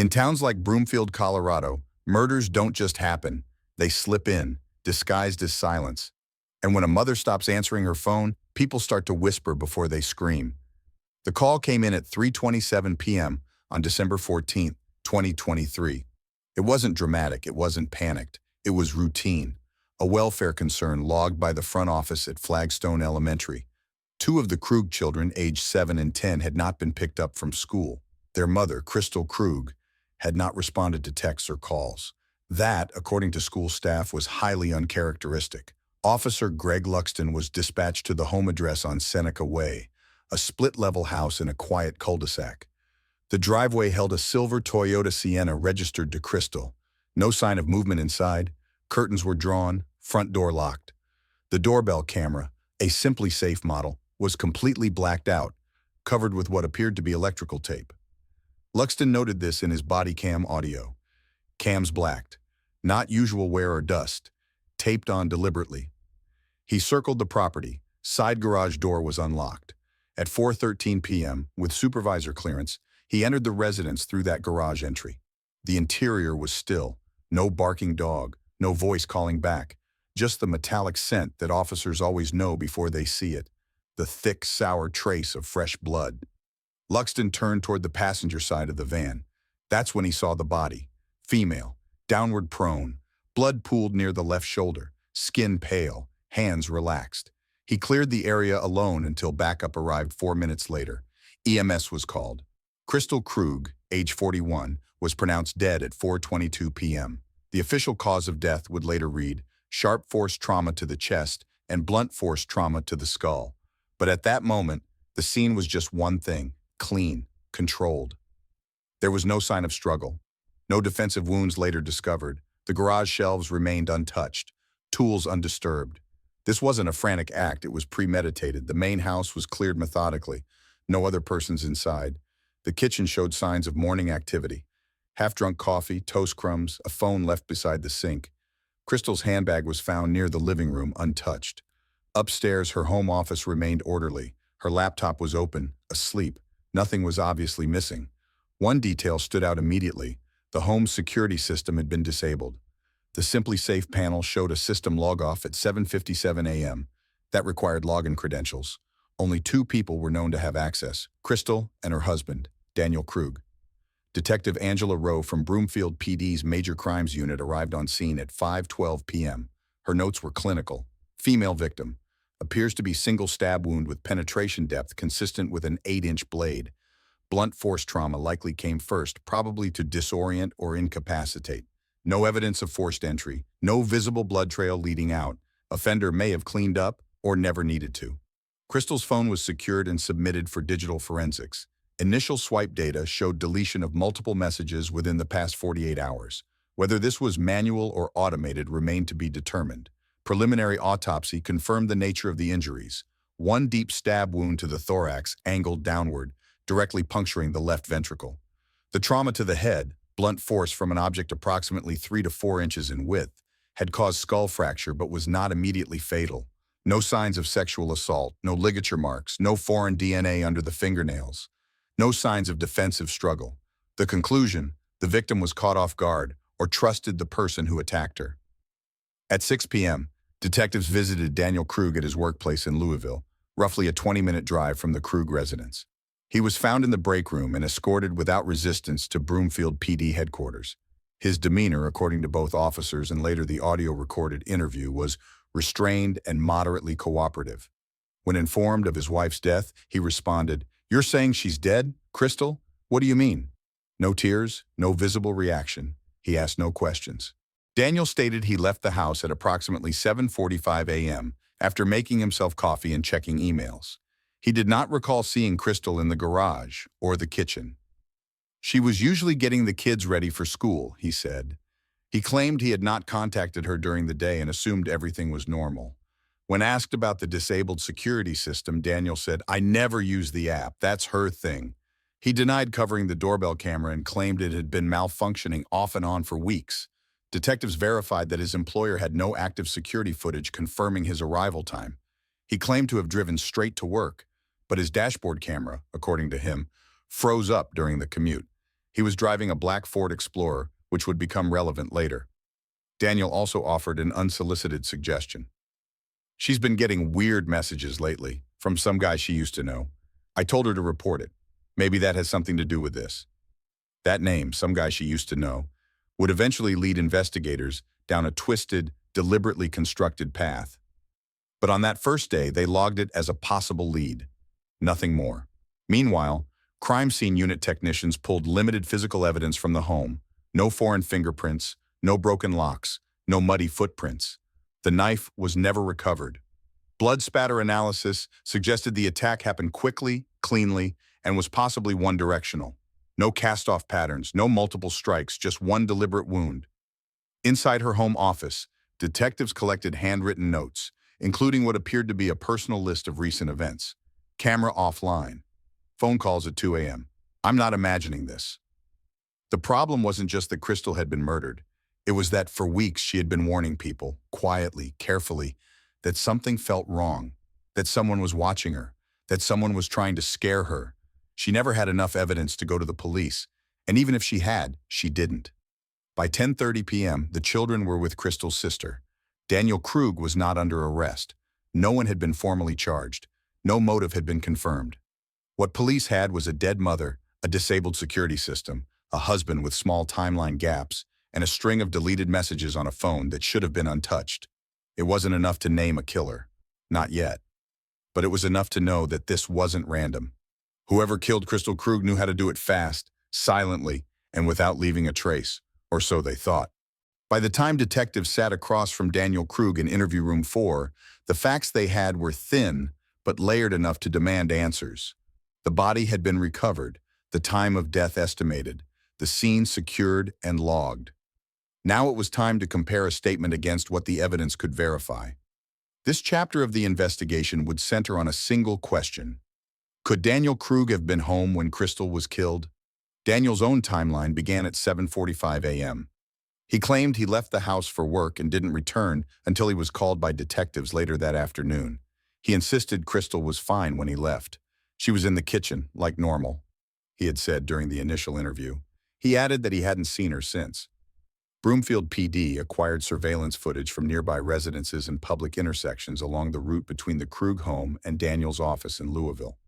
In towns like Broomfield, Colorado, murders don't just happen. They slip in, disguised as silence. And when a mother stops answering her phone, people start to whisper before they scream. The call came in at 3:27 p.m. on December 14, 2023. It wasn't dramatic, it wasn't panicked. It was routine. A welfare concern logged by the front office at Flagstone Elementary. Two of the Krug children, aged 7 and 10, had not been picked up from school. Their mother, Crystal Krug, had not responded to texts or calls. That, according to school staff, was highly uncharacteristic. Officer Greg Luxton was dispatched to the home address on Seneca Way, a split-level house in a quiet cul-de-sac. The driveway held a silver Toyota Sienna registered to Crystal. No sign of movement inside. Curtains were drawn, front door locked. The doorbell camera, a Simply Safe model, was completely blacked out, covered with what appeared to be electrical tape. Luxton noted this in his body cam audio. Cams blacked. Not usual wear or dust. Taped on deliberately. He circled the property. Side garage door was unlocked. At 4:13 p.m., with supervisor clearance, he entered the residence through that garage entry. The interior was still. No barking dog, no voice calling back. Just the metallic scent that officers always know before they see it. The thick, sour trace of fresh blood. Luxton turned toward the passenger side of the van. That's when he saw the body. Female, downward prone, blood pooled near the left shoulder, skin pale, hands relaxed. He cleared the area alone until backup arrived 4 minutes later. EMS was called. Crystal Krug, age 41, was pronounced dead at 4:22 p.m. The official cause of death would later read, sharp force trauma to the chest and blunt force trauma to the skull. But at that moment, the scene was just one thing. Clean, controlled. There was no sign of struggle. No defensive wounds later discovered. The garage shelves remained untouched, tools undisturbed. This wasn't a frantic act, it was premeditated. The main house was cleared methodically. No other persons inside. The kitchen showed signs of morning activity. Half-drunk coffee, toast crumbs, a phone left beside the sink. Crystal's handbag was found near the living room, untouched. Upstairs, her home office remained orderly. Her laptop was open, asleep. Nothing was obviously missing. One detail stood out immediately. The home security system had been disabled. The Simply Safe panel showed a system log-off at 7:57 a.m. That required login credentials. Only 2 people were known to have access, Crystal and her husband, Daniel Krug. Detective Angela Rowe from Broomfield PD's Major Crimes Unit arrived on scene at 5:12 p.m. Her notes were clinical. Female victim. Appears to be single stab wound with penetration depth consistent with an 8-inch blade. Blunt force trauma likely came first, probably to disorient or incapacitate. No evidence of forced entry, no visible blood trail leading out. Offender may have cleaned up or never needed to. Crystal's phone was secured and submitted for digital forensics. Initial swipe data showed deletion of multiple messages within the past 48 hours. Whether this was manual or automated remained to be determined. Preliminary autopsy confirmed the nature of the injuries. One deep stab wound to the thorax, angled downward, directly puncturing the left ventricle. The trauma to the head, blunt force from an object approximately 3 to 4 inches in width, had caused skull fracture but was not immediately fatal. No signs of sexual assault, no ligature marks, no foreign DNA under the fingernails. No signs of defensive struggle. The conclusion, the victim was caught off guard or trusted the person who attacked her. At 6 p.m., detectives visited Daniel Krug at his workplace in Louisville, roughly a 20-minute drive from the Krug residence. He was found in the break room and escorted without resistance to Broomfield PD headquarters. His demeanor, according to both officers and later the audio-recorded interview, was restrained and moderately cooperative. When informed of his wife's death, he responded, "You're saying she's dead, Crystal? What do you mean?" No tears, no visible reaction. He asked no questions. Daniel stated he left the house at approximately 7:45 a.m. after making himself coffee and checking emails. He did not recall seeing Crystal in the garage or the kitchen. She was usually getting the kids ready for school, he said. He claimed he had not contacted her during the day and assumed everything was normal. When asked about the disabled security system, Daniel said, "I never use the app, that's her thing." He denied covering the doorbell camera and claimed it had been malfunctioning off and on for weeks. Detectives verified that his employer had no active security footage confirming his arrival time. He claimed to have driven straight to work, but his dashboard camera, according to him, froze up during the commute. He was driving a black Ford Explorer, which would become relevant later. Daniel also offered an unsolicited suggestion. She's been getting weird messages lately from some guy she used to know. I told her to report it. Maybe that has something to do with this. That name, some guy she used to know, would eventually lead investigators down a twisted, deliberately constructed path. But on that first day, they logged it as a possible lead. Nothing more. Meanwhile, crime scene unit technicians pulled limited physical evidence from the home. No foreign fingerprints, no broken locks, no muddy footprints. The knife was never recovered. Blood spatter analysis suggested the attack happened quickly, cleanly, and was possibly one-directional. No cast-off patterns, no multiple strikes, just one deliberate wound. Inside her home office, detectives collected handwritten notes, including what appeared to be a personal list of recent events. Camera offline. Phone calls at 2 a.m. I'm not imagining this. The problem wasn't just that Crystal had been murdered. It was that for weeks she had been warning people, quietly, carefully, that something felt wrong, that someone was watching her, that someone was trying to scare her. She never had enough evidence to go to the police, and even if she had, she didn't. By 10:30 p.m., the children were with Crystal's sister. Daniel Krug was not under arrest. No one had been formally charged. No motive had been confirmed. What police had was a dead mother, a disabled security system, a husband with small timeline gaps, and a string of deleted messages on a phone that should have been untouched. It wasn't enough to name a killer. Not yet. But it was enough to know that this wasn't random. Whoever killed Crystal Krug knew how to do it fast, silently, and without leaving a trace, or so they thought. By the time detectives sat across from Daniel Krug in interview room 4, the facts they had were thin, but layered enough to demand answers. The body had been recovered, the time of death estimated, the scene secured and logged. Now it was time to compare a statement against what the evidence could verify. This chapter of the investigation would center on a single question. Could Daniel Krug have been home when Crystal was killed? Daniel's own timeline began at 7:45 a.m. He claimed he left the house for work and didn't return until he was called by detectives later that afternoon. He insisted Crystal was fine when he left. She was in the kitchen, like normal, he had said during the initial interview. He added that he hadn't seen her since. Broomfield PD acquired surveillance footage from nearby residences and public intersections along the route between the Krug home and Daniel's office in Louisville.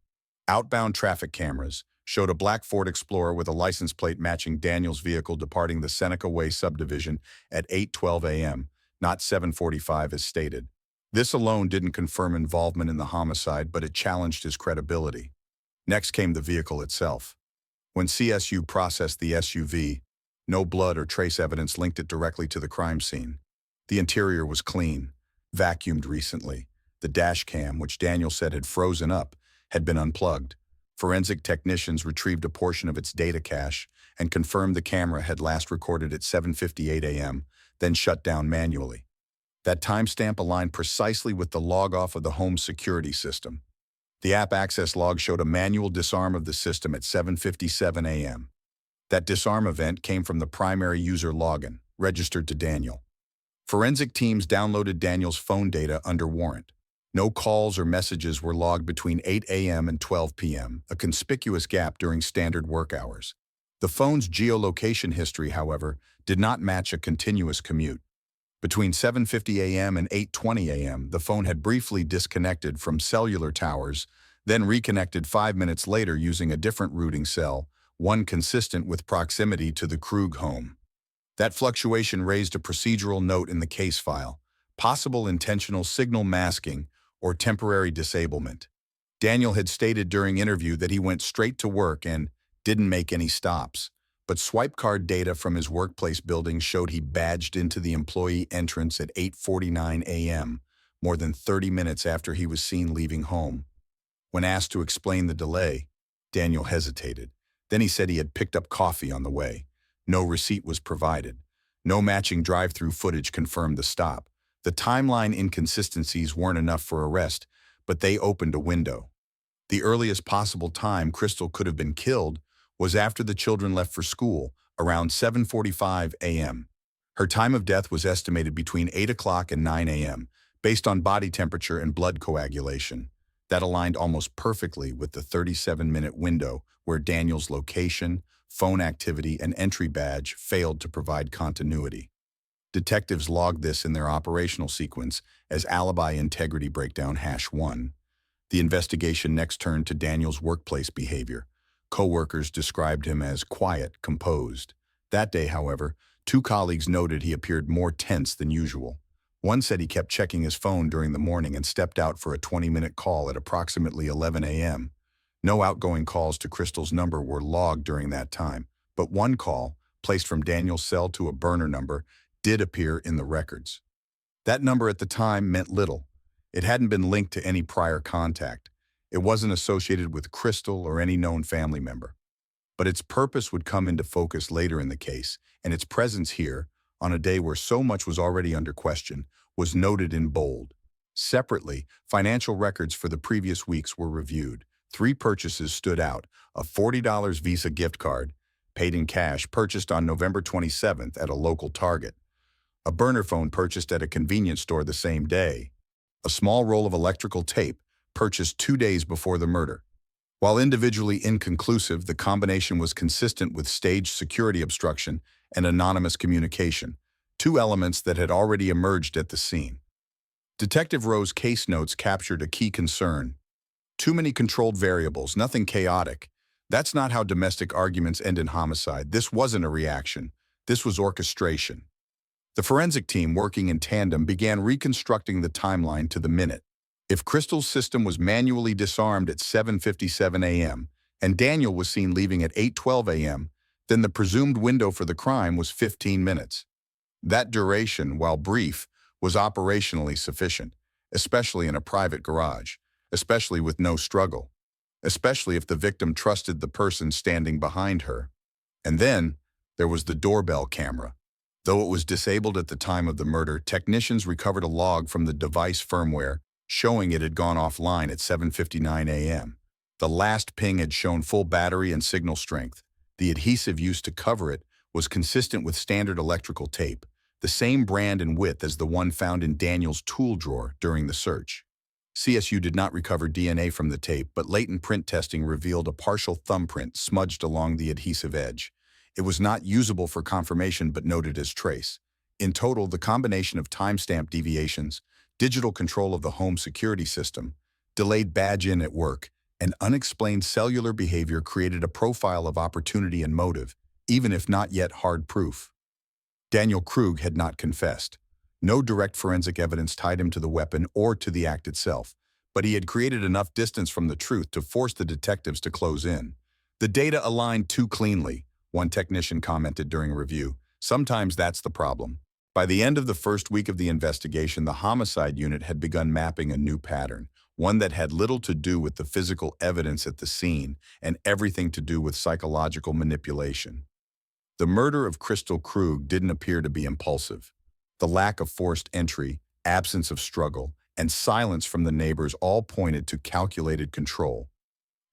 Outbound traffic cameras showed a black Ford Explorer with a license plate matching Daniel's vehicle departing the Seneca Way subdivision at 8:12 a.m., not 7:45 as stated. This alone didn't confirm involvement in the homicide, but it challenged his credibility. Next came the vehicle itself. When CSU processed the SUV, no blood or trace evidence linked it directly to the crime scene. The interior was clean, vacuumed recently. The dash cam, which Daniel said had frozen up, had been unplugged. Forensic technicians retrieved a portion of its data cache and confirmed the camera had last recorded at 7:58 a.m., then shut down manually. That timestamp aligned precisely with the log-off of the home security system. The app access log showed a manual disarm of the system at 7:57 a.m. That disarm event came from the primary user login, registered to Daniel. Forensic teams downloaded Daniel's phone data under warrant. No calls or messages were logged between 8 a.m. and 12 p.m., a conspicuous gap during standard work hours. The phone's geolocation history, however, did not match a continuous commute. Between 7:50 a.m. and 8:20 a.m., the phone had briefly disconnected from cellular towers, then reconnected 5 minutes later using a different routing cell, one consistent with proximity to the Krug home. That fluctuation raised a procedural note in the case file: possible intentional signal masking or temporary disablement. Daniel had stated during interview that he went straight to work and didn't make any stops, but swipe card data from his workplace building showed he badged into the employee entrance at 8:49 a.m., more than 30 minutes after he was seen leaving home. When asked to explain the delay, Daniel hesitated. Then he said he had picked up coffee on the way. No receipt was provided. No matching drive-through footage confirmed the stop. The timeline inconsistencies weren't enough for arrest, but they opened a window. The earliest possible time Crystal could have been killed was after the children left for school, around 7:45 a.m. Her time of death was estimated between 8 o'clock and 9 a.m., based on body temperature and blood coagulation. That aligned almost perfectly with the 37-minute window where Daniel's location, phone activity, and entry badge failed to provide continuity. Detectives logged this in their operational sequence as alibi integrity breakdown #1. The investigation next turned to Daniel's workplace behavior. Coworkers described him as quiet, composed. That day, however, two colleagues noted he appeared more tense than usual. One said he kept checking his phone during the morning and stepped out for a 20-minute call at approximately 11 a.m. No outgoing calls to Crystal's number were logged during that time, but one call, placed from Daniel's cell to a burner number, did appear in the records. That number at the time meant little. It hadn't been linked to any prior contact. It wasn't associated with Crystal or any known family member. But its purpose would come into focus later in the case, and its presence here, on a day where so much was already under question, was noted in bold. Separately, financial records for the previous weeks were reviewed. 3 purchases stood out: a $40 Visa gift card, paid in cash, purchased on November 27th at a local Target; a burner phone purchased at a convenience store the same day; a small roll of electrical tape purchased 2 days before the murder. While individually inconclusive, the combination was consistent with staged security obstruction and anonymous communication, 2 elements that had already emerged at the scene. Detective Rowe's case notes captured a key concern. Too many controlled variables, nothing chaotic. That's not how domestic arguments end in homicide. This wasn't a reaction. This was orchestration. The forensic team, working in tandem, began reconstructing the timeline to the minute. If Crystal's system was manually disarmed at 7:57 a.m. and Daniel was seen leaving at 8:12 a.m., then the presumed window for the crime was 15 minutes. That duration, while brief, was operationally sufficient, especially in a private garage, especially with no struggle, especially if the victim trusted the person standing behind her. And then there was the doorbell camera. Though it was disabled at the time of the murder, technicians recovered a log from the device firmware showing it had gone offline at 7:59 a.m. The last ping had shown full battery and signal strength. The adhesive used to cover it was consistent with standard electrical tape, the same brand and width as the one found in Daniel's tool drawer during the search. CSU did not recover DNA from the tape, but latent print testing revealed a partial thumbprint smudged along the adhesive edge. It was not usable for confirmation but noted as trace. In total, the combination of timestamp deviations, digital control of the home security system, delayed badge-in at work, and unexplained cellular behavior created a profile of opportunity and motive, even if not yet hard proof. Daniel Krug had not confessed. No direct forensic evidence tied him to the weapon or to the act itself, but he had created enough distance from the truth to force the detectives to close in. The data aligned too cleanly, one technician commented during review. Sometimes that's the problem. By the end of the first week of the investigation, the homicide unit had begun mapping a new pattern, one that had little to do with the physical evidence at the scene and everything to do with psychological manipulation. The murder of Crystal Krug didn't appear to be impulsive. The lack of forced entry, absence of struggle, and silence from the neighbors all pointed to calculated control.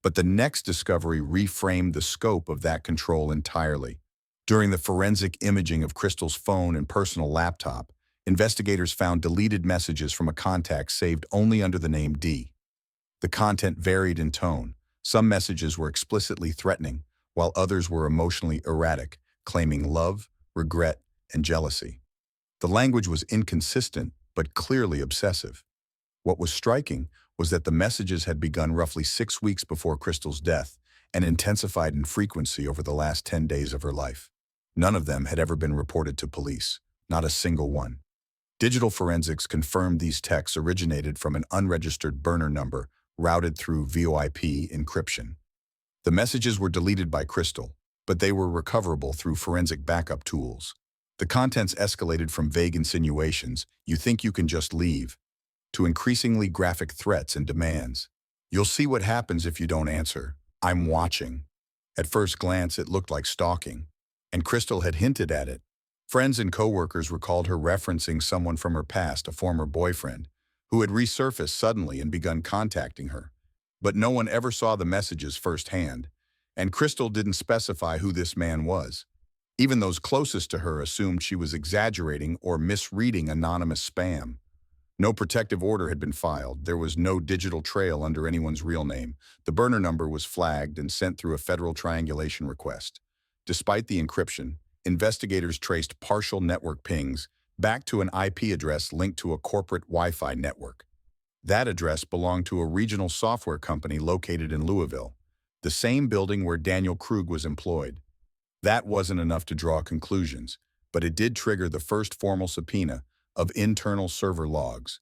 But the next discovery reframed the scope of that control entirely. During the forensic imaging of Crystal's phone and personal laptop, investigators found deleted messages from a contact saved only under the name D. The content varied in tone. Some messages were explicitly threatening, while others were emotionally erratic, claiming love, regret, and jealousy. The language was inconsistent, but clearly obsessive. What was striking was that the messages had begun roughly 6 weeks before Crystal's death and intensified in frequency over the last 10 days of her life. None of them had ever been reported to police, not a single one. Digital forensics confirmed these texts originated from an unregistered burner number routed through VoIP encryption. The messages were deleted by Crystal, but they were recoverable through forensic backup tools. The contents escalated from vague insinuations, "You think you can just leave," to increasingly graphic threats and demands. "You'll see what happens if you don't answer. I'm watching." At first glance, it looked like stalking, and Crystal had hinted at it. Friends and coworkers recalled her referencing someone from her past, a former boyfriend, who had resurfaced suddenly and begun contacting her. But no one ever saw the messages firsthand, and Crystal didn't specify who this man was. Even those closest to her assumed she was exaggerating or misreading anonymous spam. No protective order had been filed. There was no digital trail under anyone's real name. The burner number was flagged and sent through a federal triangulation request. Despite the encryption, investigators traced partial network pings back to an IP address linked to a corporate Wi-Fi network. That address belonged to a regional software company located in Louisville, the same building where Daniel Krug was employed. That wasn't enough to draw conclusions, but it did trigger the first formal subpoena of internal server logs.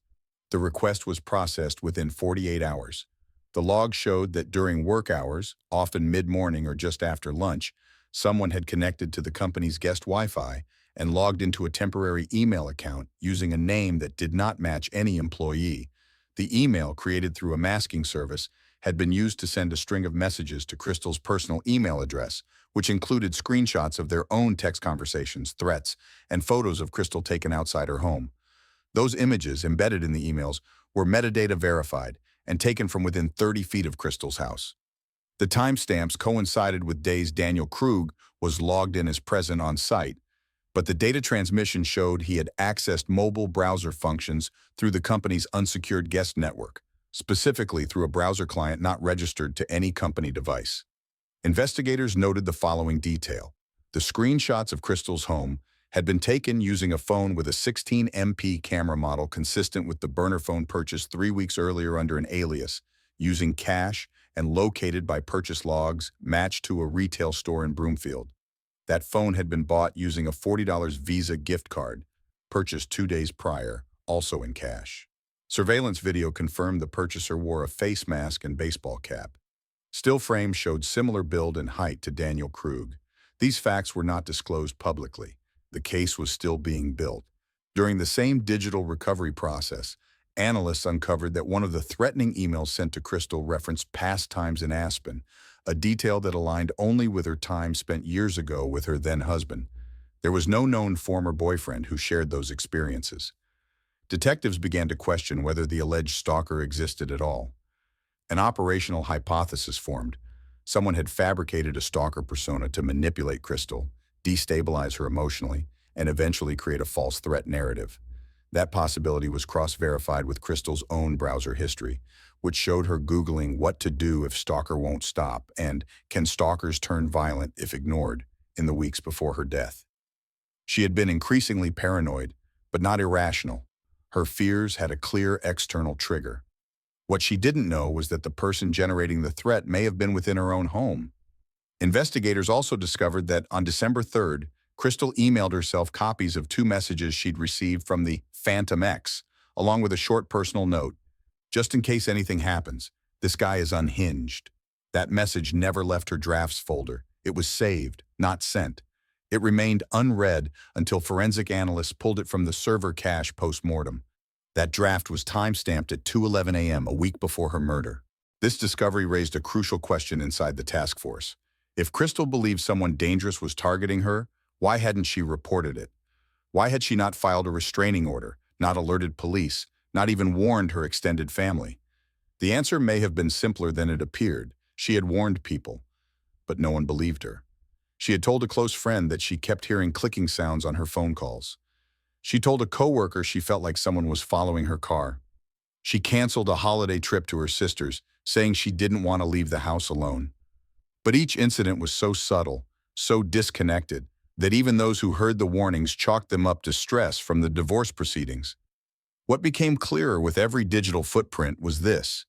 The request was processed within 48 hours. The log showed that during work hours, often mid-morning or just after lunch, someone had connected to the company's guest Wi-Fi and logged into a temporary email account using a name that did not match any employee. The email, created through a masking service, had been used to send a string of messages to Crystal's personal email address, which included screenshots of their own text conversations, threats, and photos of Crystal taken outside her home. Those images, embedded in the emails, were metadata verified and taken from within 30 feet of Crystal's house. The timestamps coincided with days Daniel Krug was logged in as present on site, but the data transmission showed he had accessed mobile browser functions through the company's unsecured guest network, specifically through a browser client not registered to any company device. Investigators noted the following detail. The screenshots of Crystal's home had been taken using a phone with a 16MP camera model consistent with the burner phone purchased 3 weeks earlier under an alias, using cash and located by purchase logs matched to a retail store in Broomfield. That phone had been bought using a $40 Visa gift card, purchased 2 days prior, also in cash. Surveillance video confirmed the purchaser wore a face mask and baseball cap. Still frames showed similar build and height to Daniel Krug. These facts were not disclosed publicly. The case was still being built. During the same digital recovery process, analysts uncovered that one of the threatening emails sent to Crystal referenced past times in Aspen, a detail that aligned only with her time spent years ago with her then-husband. There was no known former boyfriend who shared those experiences. Detectives began to question whether the alleged stalker existed at all. An operational hypothesis formed. Someone had fabricated a stalker persona to manipulate Crystal, destabilize her emotionally, and eventually create a false threat narrative. That possibility was cross-verified with Crystal's own browser history, which showed her Googling what to do if stalker won't stop and can stalkers turn violent if ignored in the weeks before her death. She had been increasingly paranoid, but not irrational. Her fears had a clear external trigger. What she didn't know was that the person generating the threat may have been within her own home. Investigators also discovered that on December 3rd, Crystal emailed herself copies of 2 messages she'd received from the Phantom X, along with a short personal note. Just in case anything happens, this guy is unhinged. That message never left her drafts folder. It was saved, not sent. It remained unread until forensic analysts pulled it from the server cache post-mortem. That draft was time-stamped at 2:11 a.m. a week before her murder. This discovery raised a crucial question inside the task force. If Crystal believed someone dangerous was targeting her, why hadn't she reported it? Why had she not filed a restraining order, not alerted police, not even warned her extended family? The answer may have been simpler than it appeared. She had warned people, but no one believed her. She had told a close friend that she kept hearing clicking sounds on her phone calls. She told a coworker she felt like someone was following her car. She canceled a holiday trip to her sister's, saying she didn't want to leave the house alone. But each incident was so subtle, so disconnected, that even those who heard the warnings chalked them up to stress from the divorce proceedings. What became clearer with every digital footprint was this.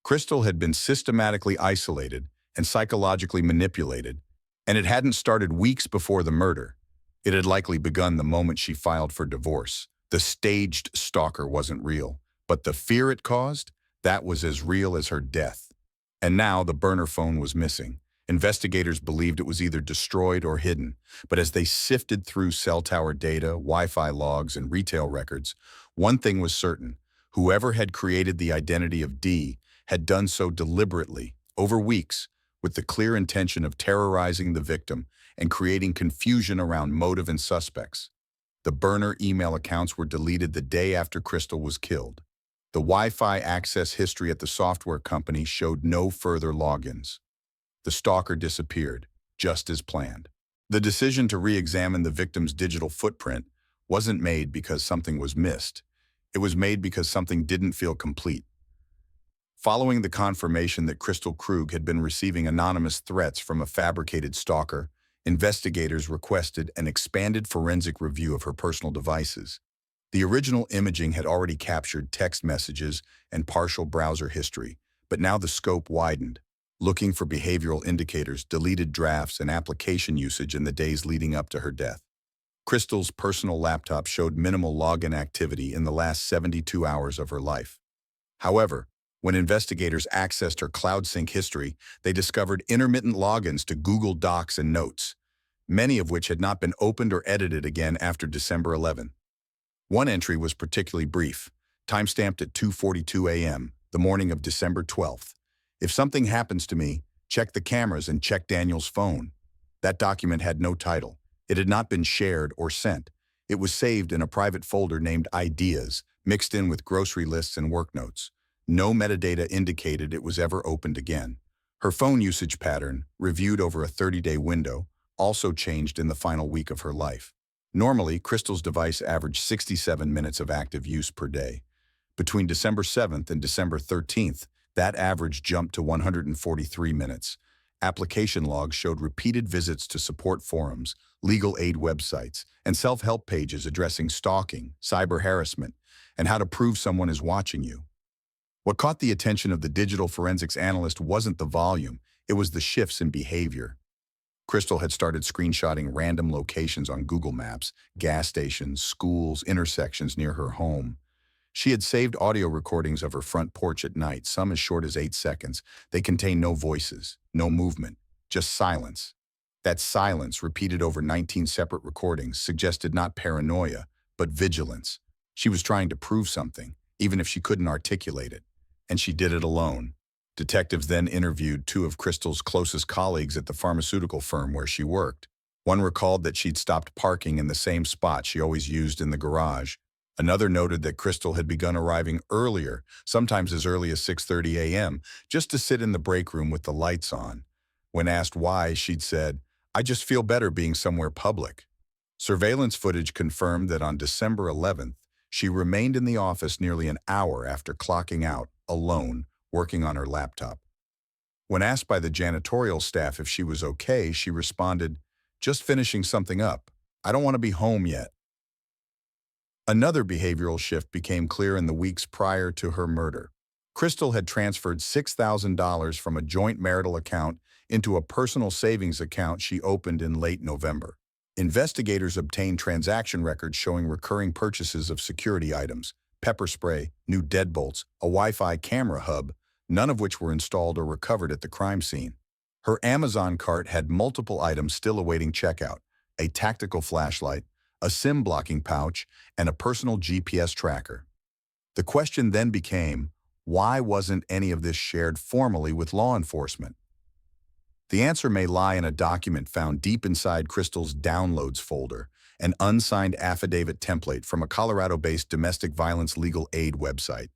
Crystal had been systematically isolated and psychologically manipulated, and it hadn't started weeks before the murder. It had likely begun the moment she filed for divorce. The staged stalker wasn't real, but the fear it caused, that was as real as her death. And now the burner phone was missing. Investigators believed it was either destroyed or hidden, but as they sifted through cell tower data, Wi-Fi logs, and retail records, one thing was certain. Whoever had created the identity of Dee had done so deliberately, over weeks, with the clear intention of terrorizing the victim and creating confusion around motive and suspects. The burner email accounts were deleted the day after Crystal was killed. The Wi-Fi access history at the software company showed no further logins. The stalker disappeared, just as planned. The decision to re-examine the victim's digital footprint wasn't made because something was missed. It was made because something didn't feel complete. Following the confirmation that Crystal Krug had been receiving anonymous threats from a fabricated stalker, Investigators requested an expanded forensic review of her personal devices. The original imaging had already captured text messages and partial browser history, but now the scope widened, looking for behavioral indicators, deleted drafts, and application usage in the days leading up to her death. Crystal's personal laptop showed minimal login activity in the last 72 hours of her life. However, when investigators accessed her cloud sync history, they discovered intermittent logins to Google Docs and Notes, many of which had not been opened or edited again after December 11. One entry was particularly brief, timestamped at 2:42 a.m., the morning of December 12th. If something happens to me, check the cameras and check Daniel's phone. That document had no title. It had not been shared or sent. It was saved in a private folder named Ideas, mixed in with grocery lists and work notes. No metadata indicated it was ever opened again. Her phone usage pattern, reviewed over a 30-day window, also changed in the final week of her life. Normally, Crystal's device averaged 67 minutes of active use per day. Between December 7th and December 13th, that average jumped to 143 minutes. Application logs showed repeated visits to support forums, legal aid websites, and self-help pages addressing stalking, cyber harassment, and how to prove someone is watching you. What caught the attention of the digital forensics analyst wasn't the volume, it was the shifts in behavior. Crystal had started screenshotting random locations on Google Maps, gas stations, schools, intersections near her home. She had saved audio recordings of her front porch at night, some as short as 8 seconds. They contained no voices, no movement, just silence. That silence, repeated over 19 separate recordings, suggested not paranoia, but vigilance. She was trying to prove something, even if she couldn't articulate it. And she did it alone. Detectives then interviewed two of Crystal's closest colleagues at the pharmaceutical firm where she worked. One recalled that she'd stopped parking in the same spot she always used in the garage. Another noted that Crystal had begun arriving earlier, sometimes as early as 6:30 a.m., just to sit in the break room with the lights on. When asked why, she'd said, "I just feel better being somewhere public." Surveillance footage confirmed that on December 11th, she remained in the office nearly an hour after clocking out, alone, working on her laptop. When asked by the janitorial staff if she was okay, she responded, "Just finishing something up. I don't want to be home yet." Another behavioral shift became clear in the weeks prior to her murder. Crystal had transferred $6,000 from a joint marital account into a personal savings account she opened in late November. Investigators obtained transaction records showing recurring purchases of security items, pepper spray, new deadbolts, a Wi-Fi camera hub, none of which were installed or recovered at the crime scene. Her Amazon cart had multiple items still awaiting checkout: a tactical flashlight, a SIM blocking pouch, and a personal GPS tracker. The question then became, why wasn't any of this shared formally with law enforcement? The answer may lie in a document found deep inside Crystal's Downloads folder, an unsigned affidavit template from a Colorado-based domestic violence legal aid website.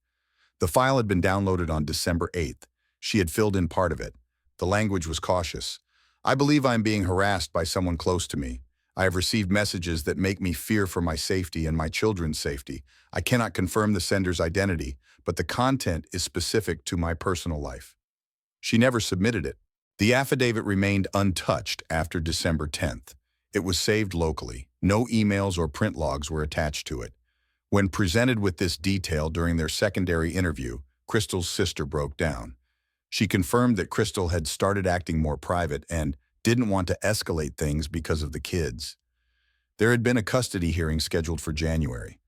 The file had been downloaded on December 8th. She had filled in part of it. The language was cautious. "I believe I am being harassed by someone close to me. I have received messages that make me fear for my safety and my children's safety. I cannot confirm the sender's identity, but the content is specific to my personal life." She never submitted it. The affidavit remained untouched after December 10th. It was saved locally. No emails or print logs were attached to it. When presented with this detail during their secondary interview, Crystal's sister broke down. She confirmed that Crystal had started acting more private and didn't want to escalate things because of the kids. There had been a custody hearing scheduled for January.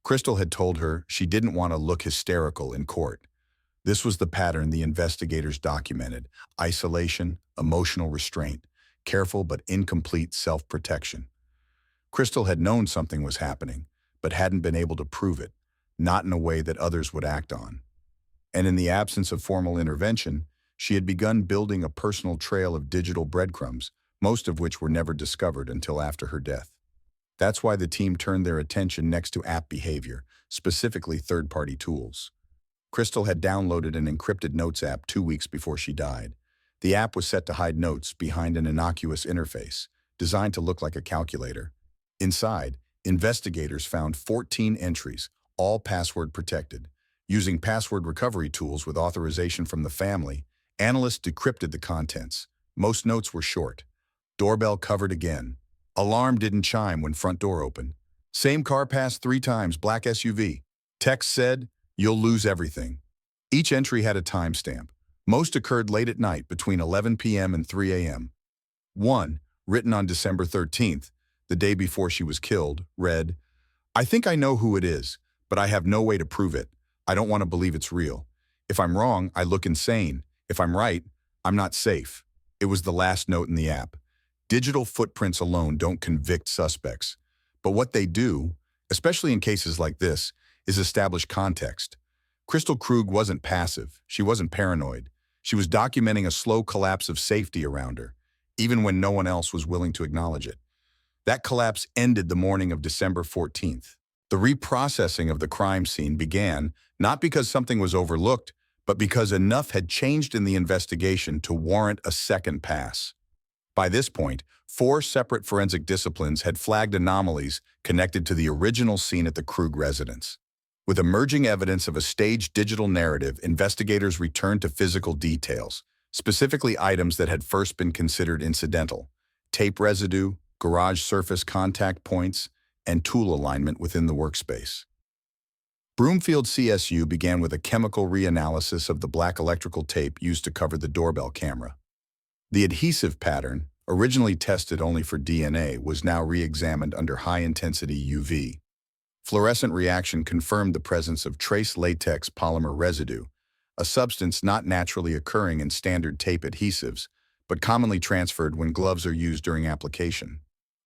Crystal had told her she didn't want to look hysterical in court. This was the pattern the investigators documented: isolation, emotional restraint, careful but incomplete self-protection. Crystal had known something was happening, but hadn't been able to prove it, not in a way that others would act on. And in the absence of formal intervention, she had begun building a personal trail of digital breadcrumbs, most of which were never discovered until after her death. That's why the team turned their attention next to app behavior, specifically third-party tools. Crystal had downloaded an encrypted notes app 2 weeks before she died. The app was set to hide notes behind an innocuous interface, designed to look like a calculator. Inside, investigators found 14 entries, all password protected. Using password recovery tools with authorization from the family, analysts decrypted the contents. Most notes were short. Doorbell covered again. Alarm didn't chime when front door opened. Same car passed 3 times, black SUV. Text said, "You'll lose everything." Each entry had a timestamp. Most occurred late at night between 11 p.m. and 3 a.m. One, written on December 13th, the day before she was killed, read, "I think I know who it is, but I have no way to prove it. I don't want to believe it's real. If I'm wrong, I look insane. If I'm right, I'm not safe." It was the last note in the app. Digital footprints alone don't convict suspects. But what they do, especially in cases like this, is establish context. Crystal Krug wasn't passive. She wasn't paranoid. She was documenting a slow collapse of safety around her, even when no one else was willing to acknowledge it. That collapse ended the morning of December 14th. The reprocessing of the crime scene began not because something was overlooked, but because enough had changed in the investigation to warrant a second pass. By this point, 4 separate forensic disciplines had flagged anomalies connected to the original scene at the Krug residence. With emerging evidence of a staged digital narrative, investigators returned to physical details, specifically items that had first been considered incidental: tape residue, garage surface contact points, and tool alignment within the workspace. Broomfield CSU began with a chemical reanalysis of the black electrical tape used to cover the doorbell camera. The adhesive pattern, originally tested only for DNA, was now re-examined under high-intensity UV. Fluorescent reaction confirmed the presence of trace latex polymer residue, a substance not naturally occurring in standard tape adhesives, but commonly transferred when gloves are used during application.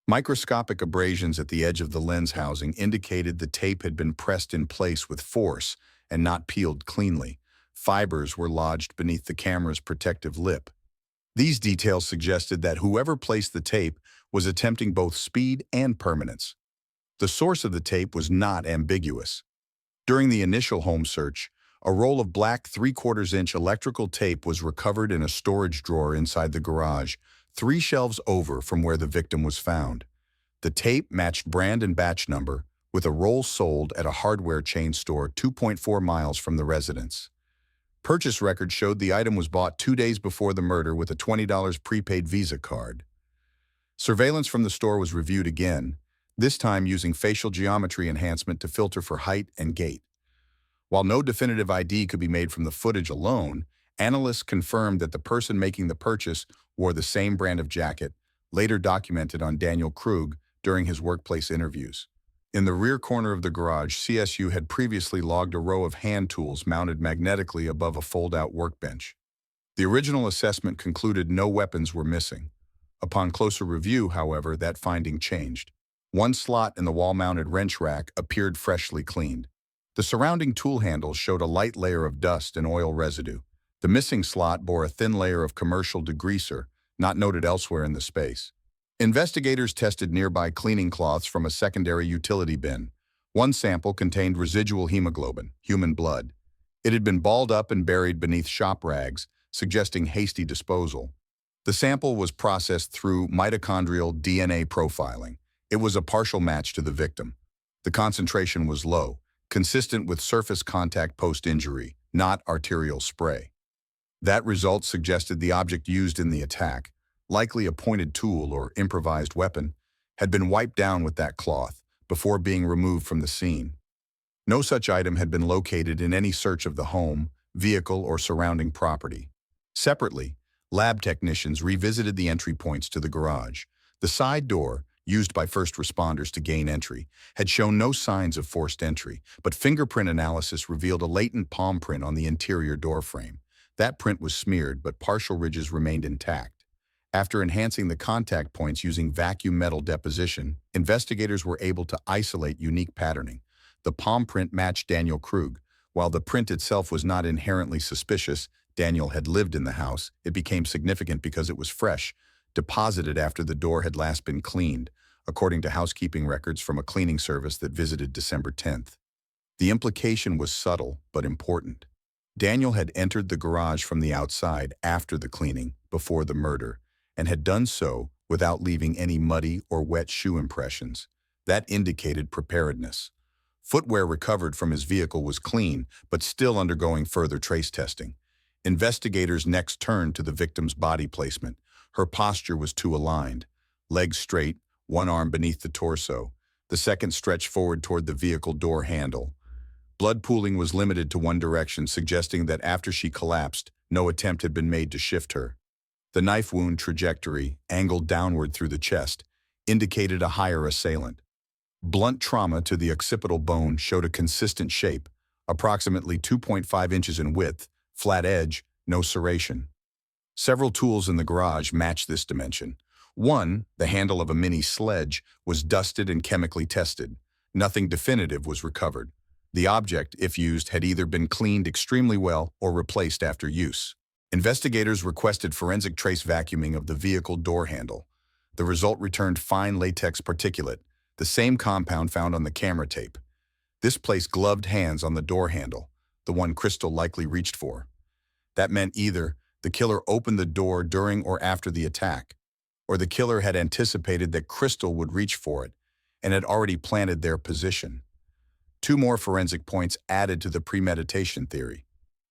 Microscopic abrasions at the edge of the lens housing indicated the tape had been pressed in place with force and not peeled cleanly. Fibers were lodged beneath the camera's protective lip. These details suggested that whoever placed the tape was attempting both speed and permanence. The source of the tape was not ambiguous. During the initial home search, a roll of black 3/4-inch electrical tape was recovered in a storage drawer inside the garage, 3 shelves over from where the victim was found. The tape matched brand and batch number, with a roll sold at a hardware chain store 2.4 miles from the residence. Purchase records showed the item was bought 2 days before the murder with a $20 prepaid Visa card. Surveillance from the store was reviewed again, this time using facial geometry enhancement to filter for height and gait. While no definitive ID could be made from the footage alone, analysts confirmed that the person making the purchase wore the same brand of jacket, later documented on Daniel Krug during his workplace interviews. In the rear corner of the garage, CSU had previously logged a row of hand tools mounted magnetically above a fold-out workbench. The original assessment concluded no weapons were missing. Upon closer review, however, that finding changed. One slot in the wall-mounted wrench rack appeared freshly cleaned. The surrounding tool handles showed a light layer of dust and oil residue. The missing slot bore a thin layer of commercial degreaser, not noted elsewhere in the space. Investigators tested nearby cleaning cloths from a secondary utility bin. One sample contained residual hemoglobin, human blood. It had been balled up and buried beneath shop rags, suggesting hasty disposal. The sample was processed through mitochondrial DNA profiling. It was a partial match to the victim. The concentration was low, consistent with surface contact post-injury, not arterial spray. That result suggested the object used in the attack, likely a pointed tool or improvised weapon, had been wiped down with that cloth before being removed from the scene. No such item had been located in any search of the home, vehicle, or surrounding property. Separately, lab technicians revisited the entry points to the garage. The side door, used by first responders to gain entry, had shown no signs of forced entry, but fingerprint analysis revealed a latent palm print on the interior door frame. That print was smeared, but partial ridges remained intact. After enhancing the contact points using vacuum metal deposition, investigators were able to isolate unique patterning. The palm print matched Daniel Krug. While the print itself was not inherently suspicious, Daniel had lived in the house. It became significant because it was fresh, deposited after the door had last been cleaned, according to housekeeping records from a cleaning service that visited December 10th. The implication was subtle but important. Daniel had entered the garage from the outside after the cleaning, before the murder, and had done so without leaving any muddy or wet shoe impressions. That indicated preparedness. Footwear recovered from his vehicle was clean, but still undergoing further trace testing. Investigators next turned to the victim's body placement. Her posture was too aligned. Legs straight, one arm beneath the torso, the second stretched forward toward the vehicle door handle. Blood pooling was limited to one direction, suggesting that after she collapsed, no attempt had been made to shift her. The knife wound trajectory, angled downward through the chest, indicated a higher assailant. Blunt trauma to the occipital bone showed a consistent shape, approximately 2.5 inches in width, flat edge, no serration. Several tools in the garage matched this dimension. One, the handle of a mini sledge, was dusted and chemically tested. Nothing definitive was recovered. The object, if used, had either been cleaned extremely well or replaced after use. Investigators requested forensic trace vacuuming of the vehicle door handle. The result returned fine latex particulate, the same compound found on the camera tape. This placed gloved hands on the door handle, the one Crystal likely reached for. That meant either the killer opened the door during or after the attack, or the killer had anticipated that Crystal would reach for it and had already planted their position. Two more forensic points added to the premeditation theory.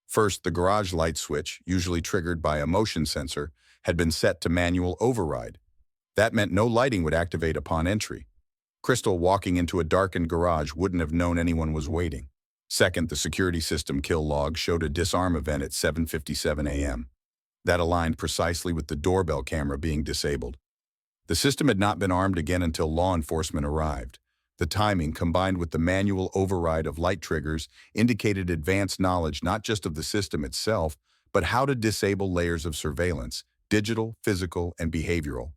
First, the garage light switch, usually triggered by a motion sensor, had been set to manual override. That meant no lighting would activate upon entry. Crystal, walking into a darkened garage, wouldn't have known anyone was waiting. Second, the security system kill log showed a disarm event at 7:57 a.m. That aligned precisely with the doorbell camera being disabled. The system had not been armed again until law enforcement arrived. The timing, combined with the manual override of light triggers, indicated advanced knowledge not just of the system itself, but how to disable layers of surveillance, digital, physical, and behavioral.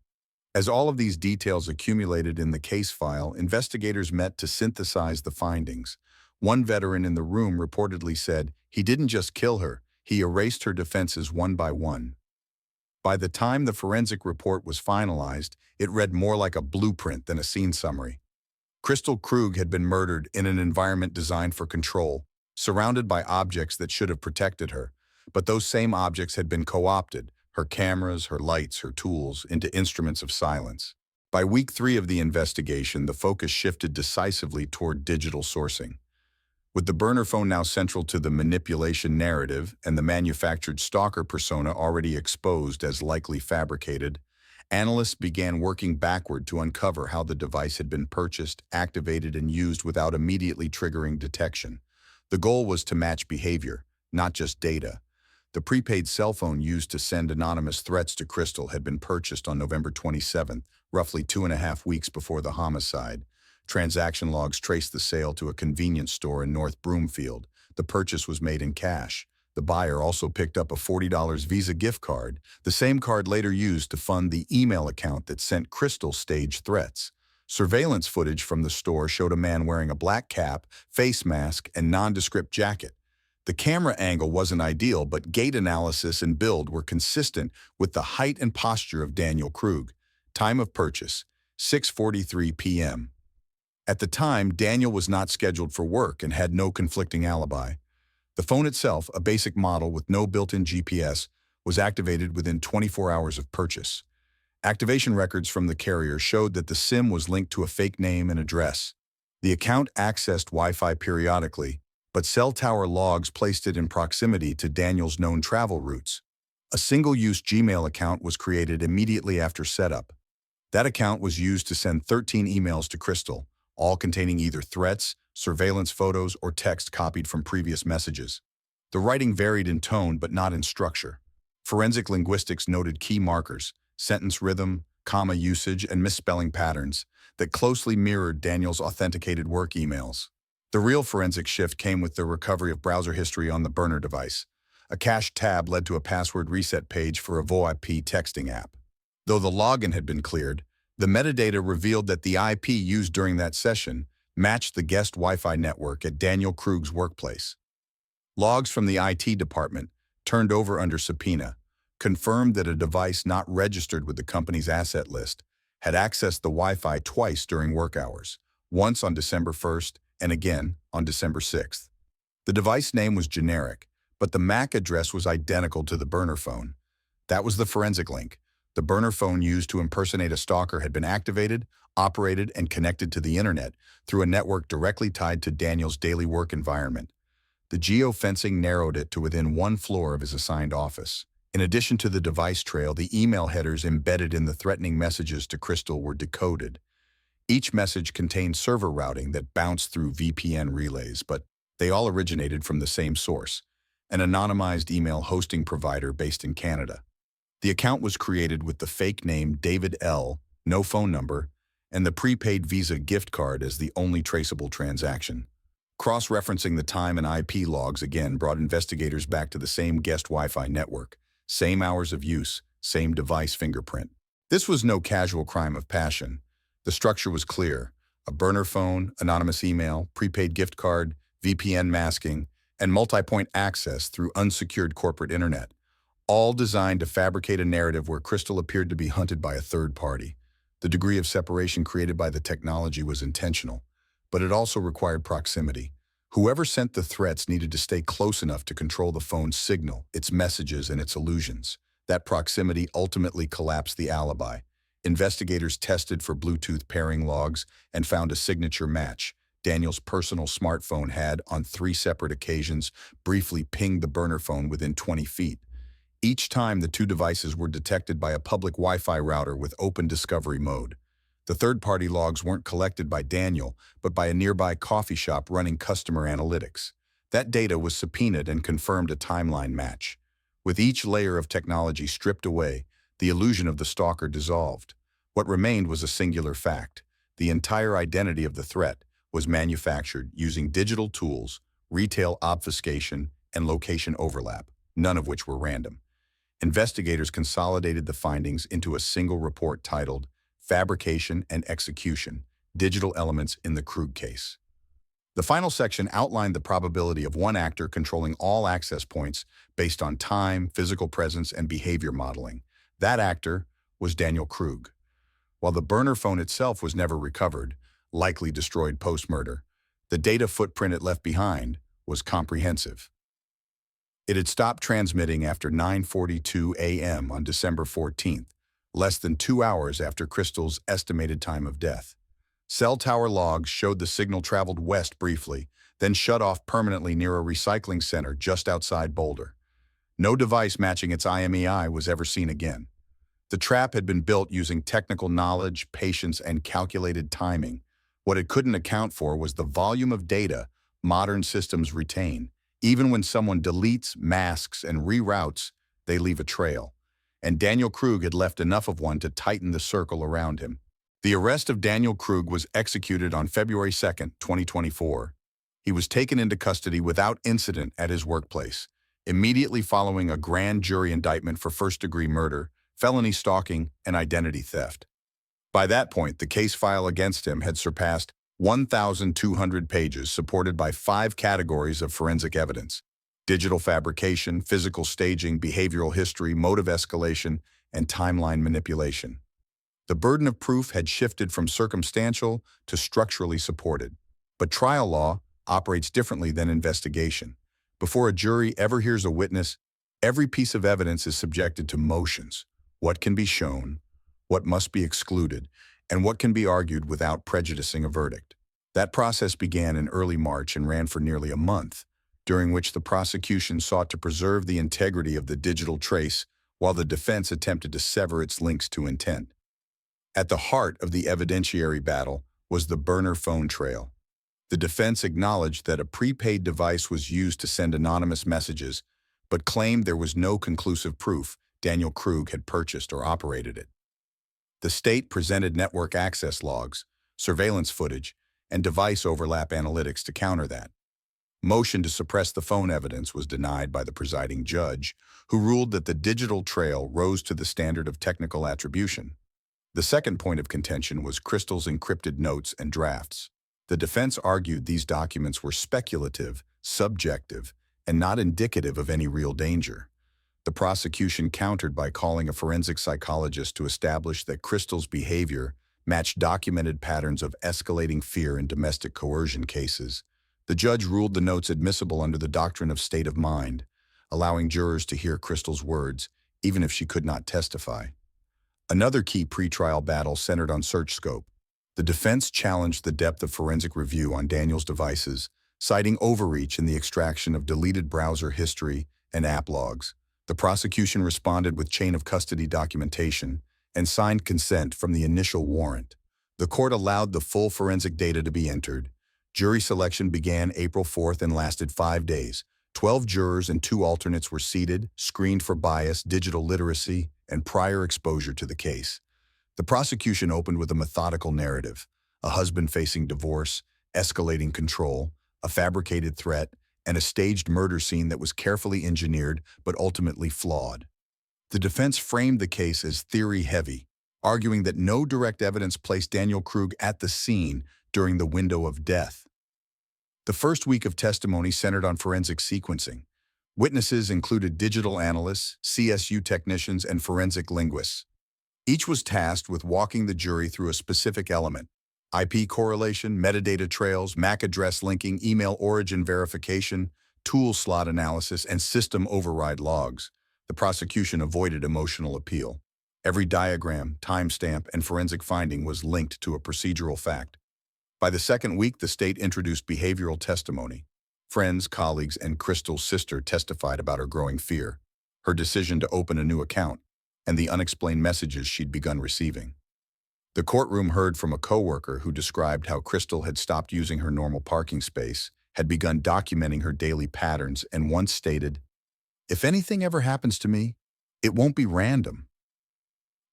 As all of these details accumulated in the case file, investigators met to synthesize the findings. One veteran in the room reportedly said, "He didn't just kill her, he erased her defenses one by one." By the time the forensic report was finalized, it read more like a blueprint than a scene summary. Crystal Krug had been murdered in an environment designed for control, surrounded by objects that should have protected her, but those same objects had been co-opted, her cameras, her lights, her tools, into instruments of silence. By week 3 of the investigation, the focus shifted decisively toward digital sourcing. With the burner phone now central to the manipulation narrative and the manufactured stalker persona already exposed as likely fabricated, analysts began working backward to uncover how the device had been purchased, activated, and used without immediately triggering detection. The goal was to match behavior, not just data. The prepaid cell phone used to send anonymous threats to Crystal had been purchased on November 27th, roughly 2.5 weeks before the homicide. Transaction logs traced the sale to a convenience store in North Broomfield. The purchase was made in cash. The buyer also picked up a $40 Visa gift card, the same card later used to fund the email account that sent Crystal staged threats. Surveillance footage from the store showed a man wearing a black cap, face mask, and nondescript jacket. The camera angle wasn't ideal, but gait analysis and build were consistent with the height and posture of Daniel Krug. Time of purchase, 6:43 p.m. At the time, Daniel was not scheduled for work and had no conflicting alibi. The phone itself, a basic model with no built-in GPS, was activated within 24 hours of purchase. Activation records from the carrier showed that the SIM was linked to a fake name and address. The account accessed Wi-Fi periodically, but cell tower logs placed it in proximity to Daniel's known travel routes. A single-use Gmail account was created immediately after setup. That account was used to send 13 emails to Crystal, all containing either threats, surveillance photos, or text copied from previous messages. The writing varied in tone but not in structure. Forensic linguistics noted key markers, sentence rhythm, comma usage, and misspelling patterns that closely mirrored Daniel's authenticated work emails. The real forensic shift came with the recovery of browser history on the burner device. A cached tab led to a password reset page for a VoIP texting app. Though the login had been cleared, the metadata revealed that the IP used during that session matched the guest Wi-Fi network at Daniel Krug's workplace. Logs from the IT department, turned over under subpoena, confirmed that a device not registered with the company's asset list had accessed the Wi-Fi twice during work hours, once on December 1st and again on December 6th. The device name was generic, but the MAC address was identical to the burner phone. That was the forensic link. The burner phone used to impersonate a stalker had been activated, operated, and connected to the internet through a network directly tied to Daniel's daily work environment. The geofencing narrowed it to within one floor of his assigned office. In addition to the device trail, the email headers embedded in the threatening messages to Crystal were decoded. Each message contained server routing that bounced through VPN relays, but they all originated from the same source, an anonymized email hosting provider based in Canada. The account was created with the fake name David L., no phone number, and the prepaid Visa gift card as the only traceable transaction. Cross-referencing the time and IP logs again brought investigators back to the same guest Wi-Fi network, same hours of use, same device fingerprint. This was no casual crime of passion. The structure was clear: a burner phone, anonymous email, prepaid gift card, VPN masking, and multi-point access through unsecured corporate internet, all designed to fabricate a narrative where Crystal appeared to be hunted by a third party. The degree of separation created by the technology was intentional, but it also required proximity. Whoever sent the threats needed to stay close enough to control the phone's signal, its messages, and its illusions. That proximity ultimately collapsed the alibi. Investigators tested for Bluetooth pairing logs and found a signature match. Daniel's personal smartphone had, on 3 separate occasions, briefly pinged the burner phone within 20 feet. Each time, the 2 devices were detected by a public Wi-Fi router with open discovery mode. The third-party logs weren't collected by Daniel, but by a nearby coffee shop running customer analytics. That data was subpoenaed and confirmed a timeline match. With each layer of technology stripped away, the illusion of the stalker dissolved. What remained was a singular fact: the entire identity of the threat was manufactured using digital tools, retail obfuscation, and location overlap, none of which were random. Investigators consolidated the findings into a single report titled Fabrication and Execution: Digital Elements in the Krug Case. The final section outlined the probability of one actor controlling all access points based on time, physical presence, and behavior modeling. That actor was Daniel Krug. While the burner phone itself was never recovered, likely destroyed post-murder, the data footprint it left behind was comprehensive. It had stopped transmitting after 9:42 a.m. on December 14th, less than 2 hours after Crystal's estimated time of death. Cell tower logs showed the signal traveled west briefly, then shut off permanently near a recycling center just outside Boulder. No device matching its IMEI was ever seen again. The trap had been built using technical knowledge, patience, and calculated timing. What it couldn't account for was the volume of data modern systems retain. Even when someone deletes, masks, and reroutes, they leave a trail. And Daniel Krug had left enough of one to tighten the circle around him. The arrest of Daniel Krug was executed on February 2, 2024. He was taken into custody without incident at his workplace, immediately following a grand jury indictment for first-degree murder, felony stalking, and identity theft. By that point, the case file against him had surpassed 1,200 pages, supported by 5 categories of forensic evidence: digital fabrication, physical staging, behavioral history, motive escalation, and timeline manipulation. The burden of proof had shifted from circumstantial to structurally supported. But trial law operates differently than investigation. Before a jury ever hears a witness, every piece of evidence is subjected to motions: what can be shown, what must be excluded, and what can be argued without prejudicing a verdict. That process began in early March and ran for nearly a month, during which the prosecution sought to preserve the integrity of the digital trace while the defense attempted to sever its links to intent. At the heart of the evidentiary battle was the burner phone trail. The defense acknowledged that a prepaid device was used to send anonymous messages, but claimed there was no conclusive proof Daniel Krug had purchased or operated it. The state presented network access logs, surveillance footage, and device overlap analytics to counter that. Motion to suppress the phone evidence was denied by the presiding judge, who ruled that the digital trail rose to the standard of technical attribution. The second point of contention was Crystal's encrypted notes and drafts. The defense argued these documents were speculative, subjective, and not indicative of any real danger. The prosecution countered by calling a forensic psychologist to establish that Crystal's behavior matched documented patterns of escalating fear in domestic coercion cases. The judge ruled the notes admissible under the doctrine of state of mind, allowing jurors to hear Crystal's words, even if she could not testify. Another key pretrial battle centered on search scope. The defense challenged the depth of forensic review on Daniel's devices, citing overreach in the extraction of deleted browser history and app logs. The prosecution responded with chain of custody documentation and signed consent from the initial warrant. The court allowed the full forensic data to be entered. Jury selection began April 4th and lasted 5 days. 12 jurors and 2 alternates were seated, screened for bias, digital literacy, and prior exposure to the case. The prosecution opened with a methodical narrative: a husband facing divorce, escalating control, a fabricated threat, and a staged murder scene that was carefully engineered but ultimately flawed. The defense framed the case as theory-heavy, arguing that no direct evidence placed Daniel Krug at the scene during the window of death. The first week of testimony centered on forensic sequencing. Witnesses included digital analysts, CSU technicians, and forensic linguists. Each was tasked with walking the jury through a specific element: IP correlation, metadata trails, MAC address linking, email origin verification, tool slot analysis, and system override logs. The prosecution avoided emotional appeal. Every diagram, timestamp, and forensic finding was linked to a procedural fact. By the second week, the state introduced behavioral testimony. Friends, colleagues, and Crystal's sister testified about her growing fear, her decision to open a new account, and the unexplained messages she'd begun receiving. The courtroom heard from a coworker who described how Crystal had stopped using her normal parking space, had begun documenting her daily patterns, and once stated, "If anything ever happens to me, it won't be random."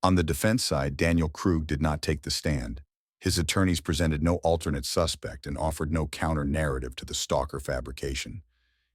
On the defense side, Daniel Krug did not take the stand. His attorneys presented no alternate suspect and offered no counter-narrative to the stalker fabrication.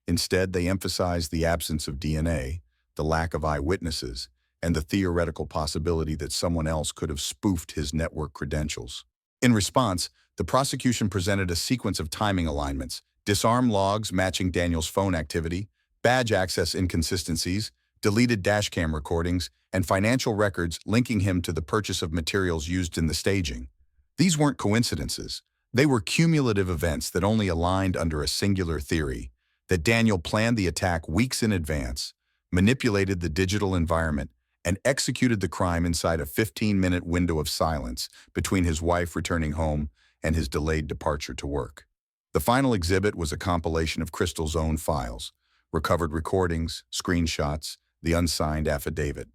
Instead, they emphasized the absence of DNA, the lack of eyewitnesses, and the theoretical possibility that someone else could have spoofed his network credentials. In response, the prosecution presented a sequence of timing alignments: disarm logs matching Daniel's phone activity, badge access inconsistencies, deleted dashcam recordings, and financial records linking him to the purchase of materials used in the staging. These weren't coincidences. They were cumulative events that only aligned under a singular theory: that Daniel planned the attack weeks in advance, manipulated the digital environment, and executed the crime inside a 15-minute window of silence between his wife returning home and his delayed departure to work. The final exhibit was a compilation of Crystal's own files: recovered recordings, screenshots, the unsigned affidavit.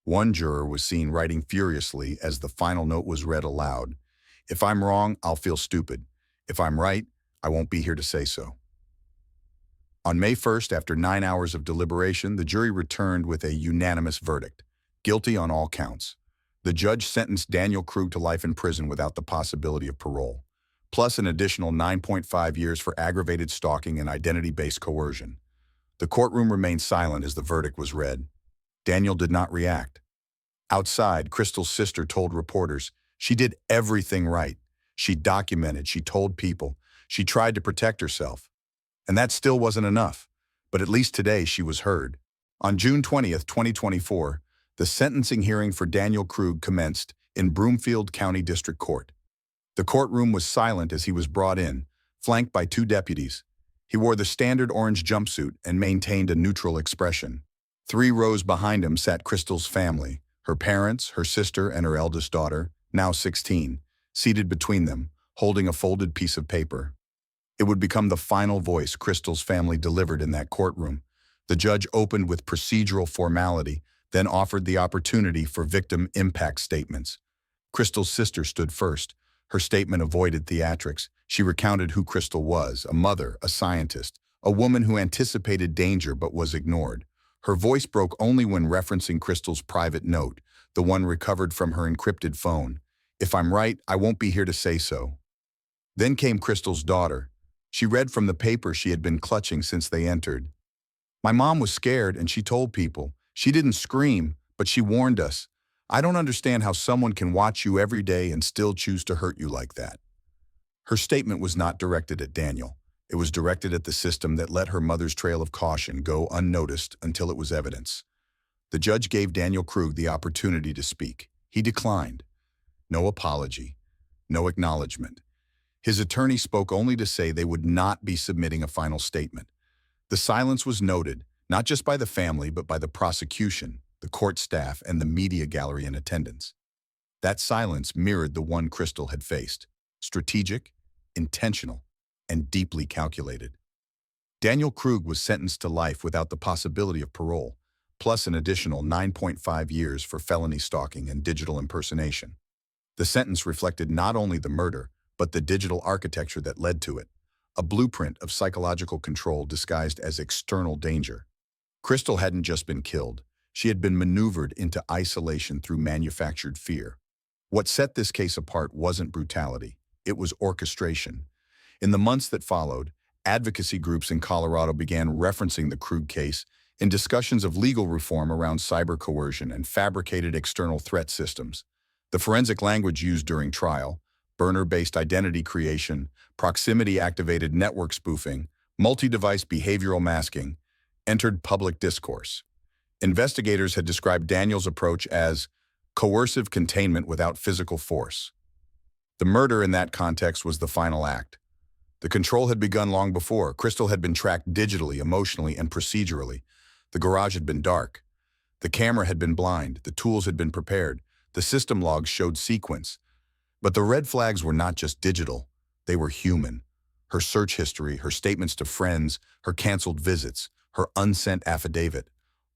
One juror was seen writing furiously as the final note was read aloud: "If I'm wrong, I'll feel stupid. If I'm right, I won't be here to say so." On May 1st, after 9 hours of deliberation, the jury returned with a unanimous verdict: guilty on all counts. The judge sentenced Daniel Krug to life in prison without the possibility of parole, plus an additional 9.5 years for aggravated stalking and identity-based coercion. The courtroom remained silent as the verdict was read. Daniel did not react. Outside, Crystal's sister told reporters she did everything right. She documented, she told people, she tried to protect herself. And that still wasn't enough, but at least today she was heard. On June 20th, 2024, the sentencing hearing for Daniel Krug commenced in Broomfield County District Court. The courtroom was silent as he was brought in, flanked by 2 deputies. He wore the standard orange jumpsuit and maintained a neutral expression. 3 rows behind him sat Crystal's family: her parents, her sister, and her eldest daughter, now 16, seated between them, holding a folded piece of paper. It would become the final voice Crystal's family delivered in that courtroom. The judge opened with procedural formality, then offered the opportunity for victim impact statements. Crystal's sister stood first. Her statement avoided theatrics. She recounted who Crystal was: a mother, a scientist, a woman who anticipated danger but was ignored. Her voice broke only when referencing Crystal's private note, the one recovered from her encrypted phone: "If I'm right, I won't be here to say so." Then came Crystal's daughter. She read from the paper she had been clutching since they entered. "My mom was scared and she told people. She didn't scream, but she warned us. I don't understand how someone can watch you every day and still choose to hurt you like that." Her statement was not directed at Daniel. It was directed at the system that let her mother's trail of caution go unnoticed until it was evidence. The judge gave Daniel Krug the opportunity to speak. He declined. No apology, no acknowledgement. His attorney spoke only to say they would not be submitting a final statement. The silence was noted, not just by the family, but by the prosecution, the court staff, and the media gallery in attendance. That silence mirrored the one Crystal had faced: strategic, intentional, and deeply calculated. Daniel Krug was sentenced to life without the possibility of parole, plus an additional 9.5 years for felony stalking and digital impersonation. The sentence reflected not only the murder, but the digital architecture that led to it, a blueprint of psychological control disguised as external danger. Crystal hadn't just been killed. She had been maneuvered into isolation through manufactured fear. What set this case apart wasn't brutality. It was orchestration. In the months that followed, advocacy groups in Colorado began referencing the Krug case in discussions of legal reform around cyber coercion and fabricated external threat systems. The forensic language used during trial, burner-based identity creation, proximity-activated network spoofing, multi-device behavioral masking, entered public discourse. Investigators had described Daniel's approach as coercive containment without physical force. The murder in that context was the final act. The control had begun long before. Crystal had been tracked digitally, emotionally, and procedurally. The garage had been dark. The camera had been blind. The tools had been prepared. The system logs showed sequence. But the red flags were not just digital. They were human. Her search history, her statements to friends, her canceled visits, her unsent affidavit.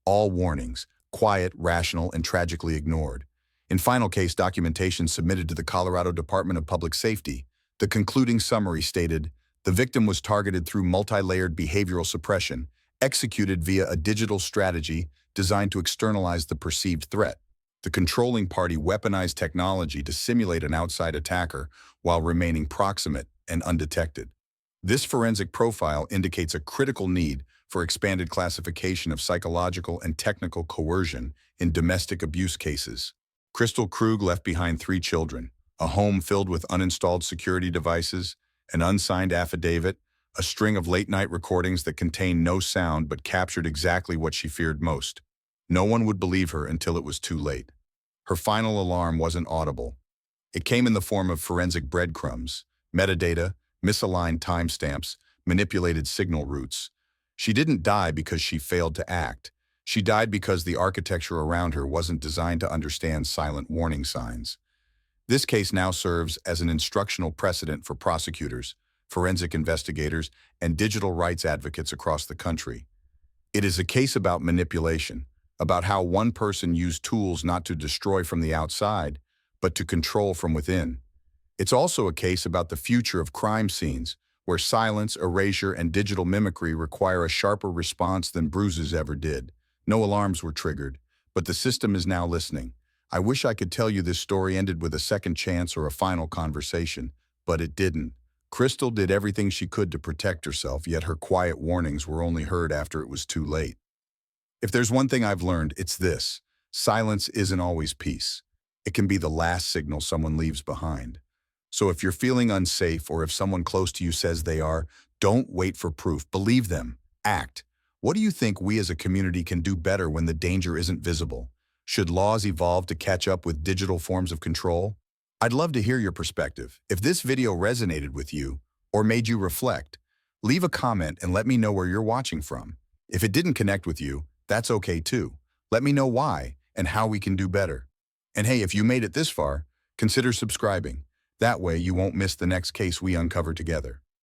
All warnings, quiet, rational, and tragically ignored. In final case documentation submitted to the Colorado Department of Public Safety, the concluding summary stated, the victim was targeted through multi-layered behavioral suppression, executed via a digital strategy designed to externalize the perceived threat. The controlling party weaponized technology to simulate an outside attacker while remaining proximate and undetected. This forensic profile indicates a critical need for expanded classification of psychological and technical coercion in domestic abuse cases. Crystal Krug left behind 3 children, a home filled with uninstalled security devices, an unsigned affidavit, a string of late-night recordings that contained no sound but captured exactly what she feared most. No one would believe her until it was too late. Her final alarm wasn't audible. It came in the form of forensic breadcrumbs, metadata, misaligned timestamps, manipulated signal routes. She didn't die because she failed to act. She died because the architecture around her wasn't designed to understand silent warning signs. This case now serves as an instructional precedent for prosecutors, forensic investigators, and digital rights advocates across the country. It is a case about manipulation, about how one person used tools not to destroy from the outside, but to control from within. It's also a case about the future of crime scenes, where silence, erasure, and digital mimicry require a sharper response than bruises ever did. No alarms were triggered, but the system is now listening. I wish I could tell you this story ended with a second chance or a final conversation, but it didn't. Crystal did everything she could to protect herself, yet her quiet warnings were only heard after it was too late. If there's one thing I've learned, it's this. Silence isn't always peace. It can be the last signal someone leaves behind. So if you're feeling unsafe or if someone close to you says they are, don't wait for proof. Believe them. Act. What do you think we as a community can do better when the danger isn't visible? Should laws evolve to catch up with digital forms of control? I'd love to hear your perspective. If this video resonated with you or made you reflect, leave a comment and let me know where you're watching from. If it didn't connect with you, that's okay too. Let me know why and how we can do better. And hey, if you made it this far, consider subscribing. That way you won't miss the next case we uncover together.